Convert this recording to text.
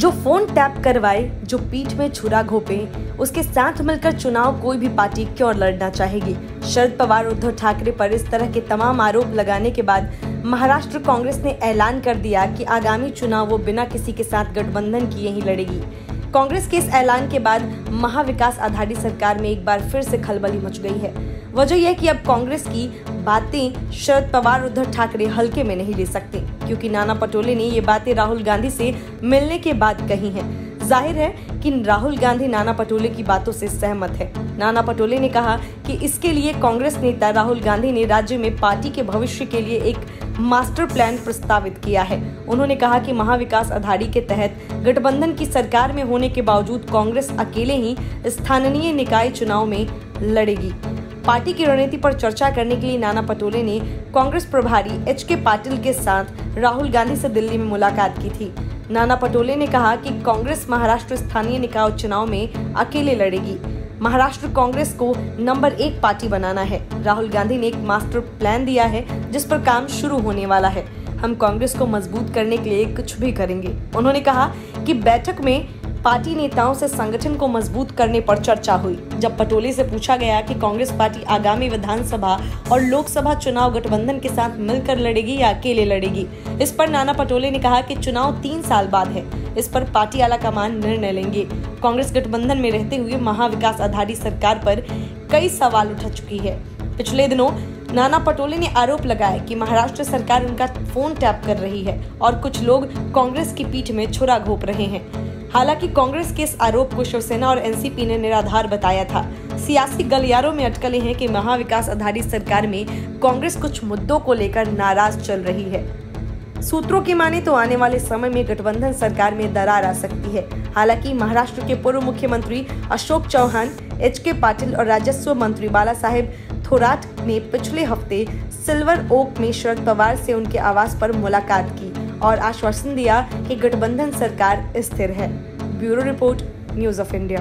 जो phone tap करवाए, जो पीठ में छुरा घोंपे, उसके साथ मिलकर चुनाव कोई भी पार्टी क्यों लड़ना चाहेगी। शरद पवार उद्धव ठाकरे पर इस तरह के तमाम आरोप लगाने के बाद महाराष्ट्र कांग्रेस ने ऐलान कर दिया कि आगामी चुनाव वो बिना किसी के साथ गठबंधन किए ही लड़ेगी। कांग्रेस के इस ऐलान के बाद महाविकास आघाड़ी सरकार में एक बार फिर से खलबली मच गई है। वजह यह कि अब कांग्रेस की बातें शरद पवार उद्धव ठाकरे हल्के में नहीं ले सकते, क्योंकि नाना पटोले ने ये बातें राहुल गांधी से मिलने के बाद कही हैं। जाहिर है कि राहुल गांधी नाना पटोले की बातों से सहमत है। नाना पटोले ने कहा कि इसके लिए कांग्रेस नेता राहुल गांधी ने राज्य में पार्टी के भविष्य के लिए एक मास्टर प्लान प्रस्तावित किया है। उन्होंने कहा कि महाविकास आघाड़ी के तहत गठबंधन की सरकार में होने के बावजूद कांग्रेस अकेले ही स्थानीय निकाय चुनाव में लड़ेगी। पार्टी की रणनीति पर चर्चा करने के लिए नाना पटोले ने कांग्रेस प्रभारी एच.के. पाटिल के साथ राहुल गांधी से दिल्ली में मुलाकात की थी। नाना पटोले ने कहा कि कांग्रेस महाराष्ट्र स्थानीय निकाय चुनाव में अकेले लड़ेगी। महाराष्ट्र कांग्रेस को नंबर 1 पार्टी बनाना है। राहुल गांधी ने एक मास्टर प्लान दिया है जिस पर काम शुरू होने वाला है। हम कांग्रेस को मजबूत करने के लिए कुछ भी करेंगे। उन्होंने कहा कि बैठक में पार्टी नेताओं से संगठन को मजबूत करने पर चर्चा हुई। जब पटोले से पूछा गया कि कांग्रेस पार्टी आगामी विधानसभा और लोकसभा चुनाव गठबंधन के साथ मिलकर लड़ेगी या अकेले लड़ेगी, इस पर नाना पटोले ने कहा कि चुनाव 3 साल बाद है। इस पर पार्टी आलाकमान निर्णय लेंगे। कांग्रेस गठबंधन में रहते हुए महाविकास आघाड़ी सरकार पर कई सवाल उठा चुकी है। पिछले दिनों नाना पटोले ने आरोप लगाया कि महाराष्ट्र सरकार उनका फोन टैप कर रही है और कुछ लोग कांग्रेस की पीठ में छुरा घोंप रहे हैं। हालांकि कांग्रेस के इस आरोप को शिवसेना और एनसीपी ने निराधार बताया था। सियासी गलियारों में अटकलें हैं कि महाविकास आघाड़ी सरकार में कांग्रेस कुछ मुद्दों को लेकर नाराज चल रही है। सूत्रों की माने तो आने वाले समय में गठबंधन सरकार में दरार आ सकती है। हालांकि महाराष्ट्र के पूर्व मुख्यमंत्री अशोक चौहान, एच.के. पाटिल और राजस्व मंत्री बालासाहेब थोराट ने पिछले हफ्ते सिल्वर ओक में शरद पवार से उनके आवास पर मुलाकात की और आश्वासन दिया कि गठबंधन सरकार स्थिर है। Bureau report, news of India.